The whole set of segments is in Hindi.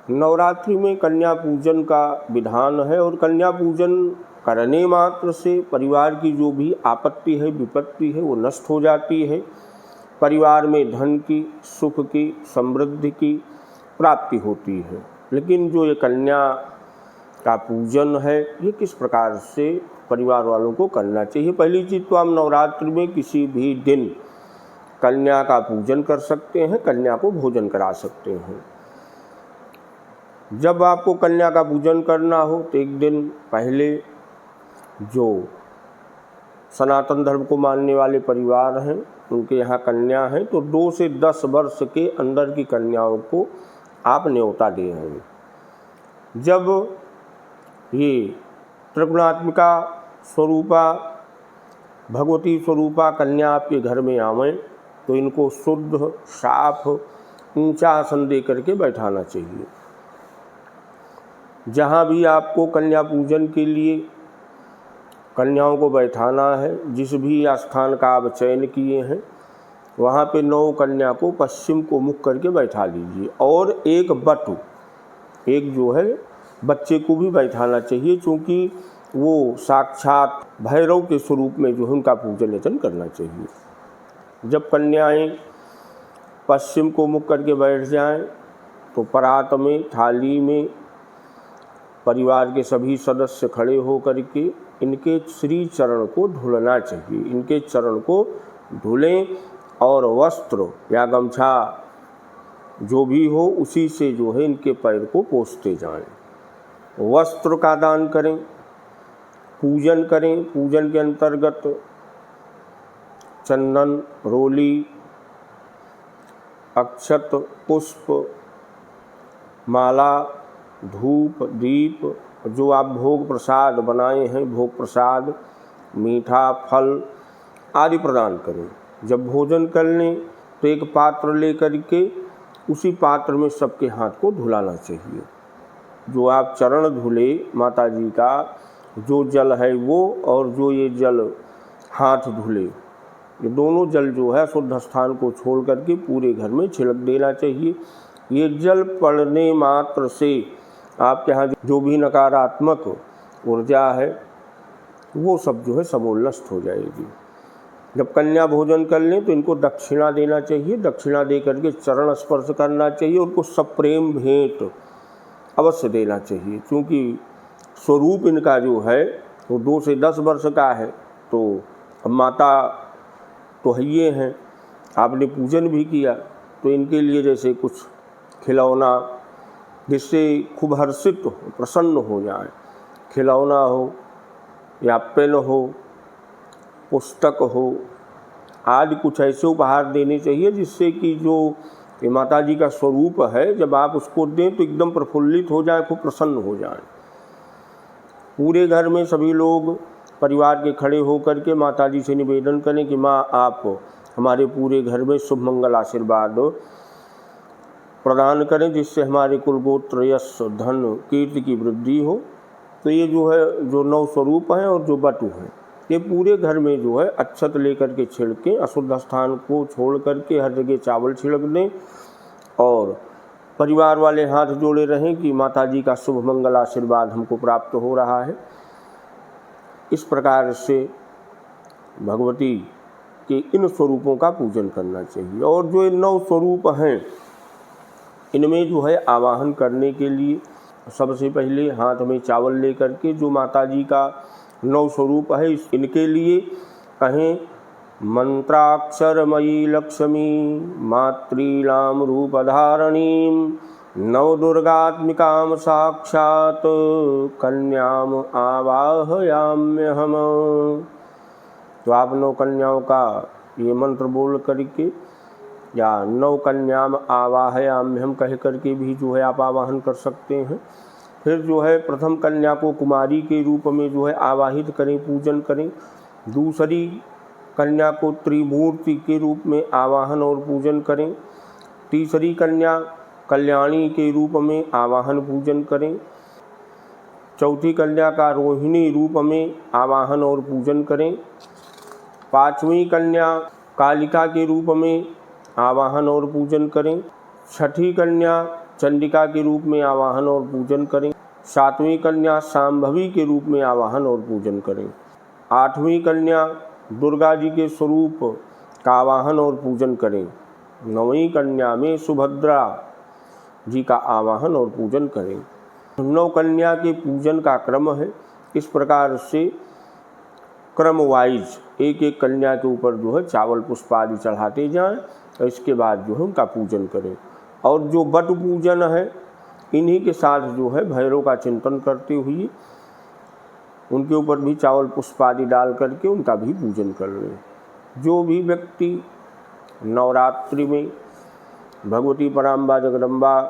नवरात्रि में कन्या पूजन का विधान है और कन्या पूजन करने मात्र से परिवार की जो भी आपत्ति है, विपत्ति है, वो नष्ट हो जाती है। परिवार में धन की, सुख की, समृद्धि की प्राप्ति होती है। लेकिन जो ये कन्या का पूजन है, ये किस प्रकार से परिवार वालों को करना चाहिए? पहली चीज़ तो आप नवरात्रि में किसी भी दिन कन्या का पूजन कर सकते हैं, कन्या को भोजन करा सकते हैं। जब आपको कन्या का पूजन करना हो तो एक दिन पहले जो सनातन धर्म को मानने वाले परिवार हैं, उनके यहाँ कन्या हैं, तो 2 से 10 वर्ष के अंदर की कन्याओं को आप न्योता दे हैं। जब ये त्रिगुणात्मिका स्वरूपा, भगवती स्वरूपा कन्या आपके घर में आवें तो इनको शुद्ध, साफ, ऊंचा आसन दे करके बैठाना चाहिए। जहाँ भी आपको कन्या पूजन के लिए कन्याओं को बैठाना है, जिस भी स्थान का आप चयन किए हैं, वहाँ पे 9 कन्या को पश्चिम को मुख करके बैठा लीजिए। और एक बटु, एक जो है बच्चे को भी बैठाना चाहिए, क्योंकि वो साक्षात भैरव के स्वरूप में जो है उनका पूजन अर्चन करना चाहिए। जब कन्याएं पश्चिम को मुख करके बैठ जाएं तो परात में, थाली में परिवार के सभी सदस्य खड़े हो करके इनके श्री चरण को धुलना चाहिए। इनके चरण को धुलें और वस्त्र या गमछा जो भी हो उसी से जो है इनके पैर को पोंछते जाएं। वस्त्र का दान करें, पूजन करें। पूजन के अंतर्गत चंदन, रोली, अक्षत, पुष्प, माला, धूप, दीप, जो आप भोग प्रसाद बनाए हैं, भोग प्रसाद, मीठा, फल आदि प्रदान करें। जब भोजन कर लें तो एक पात्र लेकर के उसी पात्र में सबके हाथ को धुलाना चाहिए। जो आप चरण धुले माता जी का जो जल है वो, और जो ये जल हाथ धुले, ये दोनों जल जो है शुद्ध स्थान को छोड़ करके पूरे घर में छिड़क देना चाहिए। ये जल पड़ने मात्र से आपके यहाँ जो भी नकारात्मक ऊर्जा है वो सब जो है समूल नष्ट हो जाएगी। जब कन्या भोजन कर लें तो इनको दक्षिणा देना चाहिए। दक्षिणा दे करके चरण स्पर्श करना चाहिए। उनको सप्रेम भेंट अवश्य देना चाहिए, क्योंकि स्वरूप इनका जो है वो 2 से 10 वर्ष का है। तो अब माता तो है हैं, आपने पूजन भी किया, तो इनके लिए जैसे कुछ खिलौना जिससे खूब हर्षित हो, प्रसन्न हो जाए, खिलौना हो या पेन हो, पुस्तक हो आदि कुछ ऐसे उपहार देने चाहिए जिससे कि जो माता जी का स्वरूप है, जब आप उसको दें तो एकदम प्रफुल्लित हो जाए, खूब प्रसन्न हो जाए। पूरे घर में सभी लोग परिवार के खड़े होकर के माता जी से निवेदन करें कि माँ आप हमारे पूरे घर में शुभ मंगल आशीर्वाद प्रदान करें, जिससे हमारे कुल गोत्र, यश, धन, कीर्ति की वृद्धि हो। तो ये जो है, जो 9 स्वरूप हैं और जो बटु हैं, ये पूरे घर में जो है अक्षत लेकर के छिड़कें। अशुद्ध स्थान को छोड़ करके हर जगह चावल छिड़क दें और परिवार वाले हाथ जोड़े रहें कि माता जी का शुभ मंगल आशीर्वाद हमको प्राप्त हो रहा है। इस प्रकार से भगवती के इन स्वरूपों का पूजन करना चाहिए। और जो ये 9 स्वरूप हैं, इनमें जो है आवाहन करने के लिए सबसे पहले हाथ में चावल लेकर के जो माता जी का 9 स्वरूप है, इनके लिए कहें मंत्राक्षरमयी लक्ष्मी मातृलाम रूपधारणीं नवदुर्गात्मिकां साक्षात् कन्याम आवाहयाम्यहम्। तो आप 9 कन्याओं का ये मंत्र बोल करके या 9 कन्याम आवाहयाम्यहम् कह करके भी जो है आप आवाहन कर सकते हैं। फिर जो है प्रथम कन्या को कुमारी के रूप में जो है आवाहित करें, पूजन करें। दूसरी कन्या को त्रिमूर्ति के रूप में आवाहन और पूजन करें। तीसरी कन्या कल्याणी के रूप में आवाहन पूजन करें। चौथी कन्या का रोहिणी रूप में आवाहन और पूजन करें। 5वीं कन्या कालिका के रूप में आवाहन और पूजन करें। छठी कन्या चंडिका के रूप में आवाहन और पूजन करें। 7वीं कन्या शांभवी के रूप में आवाहन और पूजन करें। 8वीं कन्या दुर्गा जी के स्वरूप का आवाहन और पूजन करें। 9वीं कन्या में सुभद्रा जी का आवाहन और पूजन करें। 9 कन्या के पूजन का क्रम है। इस प्रकार से क्रम वाइज एक एक कन्या के ऊपर जो है चावल पुष्प आदि चढ़ाते जाएं और इसके बाद जो है उनका पूजन करें। और जो बट पूजन है, इन्हीं के साथ जो है भैरव का चिंतन करते हुए उनके ऊपर भी चावल पुष्प आदि डाल करके उनका भी पूजन कर लें। जो भी व्यक्ति नवरात्रि में भगवती पराम्बा जगदम्बा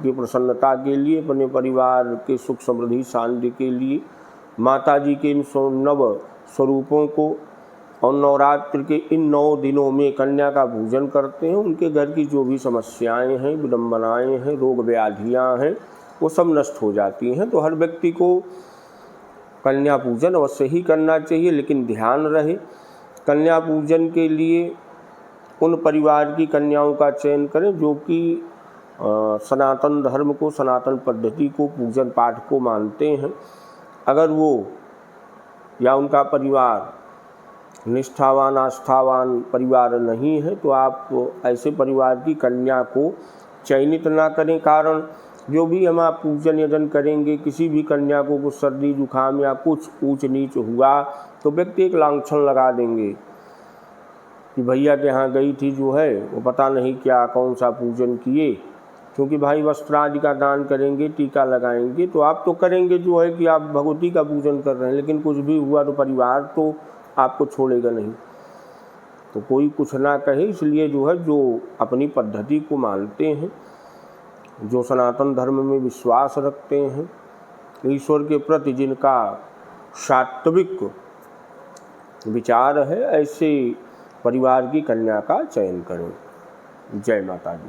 की प्रसन्नता के लिए, अपने परिवार के सुख समृद्धि शांति के लिए माता जी के इन 9 स्वरूपों को और नवरात्र के इन 9 दिनों में कन्या का पूजन करते हैं, उनके घर की जो भी समस्याएं हैं, विडम्बनाएं हैं, रोग व्याधियां हैं, वो सब नष्ट हो जाती हैं। तो हर व्यक्ति को कन्या पूजन अवश्य ही करना चाहिए, लेकिन ध्यान रहे कन्या पूजन के लिए उन परिवार की कन्याओं का चयन करें जो कि सनातन धर्म को, सनातन पद्धति को, पूजन पाठ को मानते हैं। अगर वो या उनका परिवार निष्ठावान आस्थावान परिवार नहीं है तो आप ऐसे परिवार की कन्या को चयनित ना करें। कारण जो भी हम आप पूजन यजन करेंगे, किसी भी कन्या को कुछ सर्दी जुकाम या कुछ ऊंच नीच हुआ तो व्यक्ति एक लांछन लगा देंगे कि भैया के यहाँ गई थी, जो है वो पता नहीं क्या कौन सा पूजन किए। क्योंकि भाई वस्त्र आदि का दान करेंगे, टीका लगाएंगे, तो आप तो करेंगे जो है कि आप भगवती का पूजन कर रहे हैं, लेकिन कुछ भी हुआ तो परिवार तो आपको छोड़ेगा नहीं। तो कोई कुछ ना कहे, इसलिए जो है जो अपनी पद्धति को मानते हैं, जो सनातन धर्म में विश्वास रखते हैं, ईश्वर के प्रति जिनका सात्विक विचार है, ऐसे परिवार की कन्या का चयन करें। जय माता दी।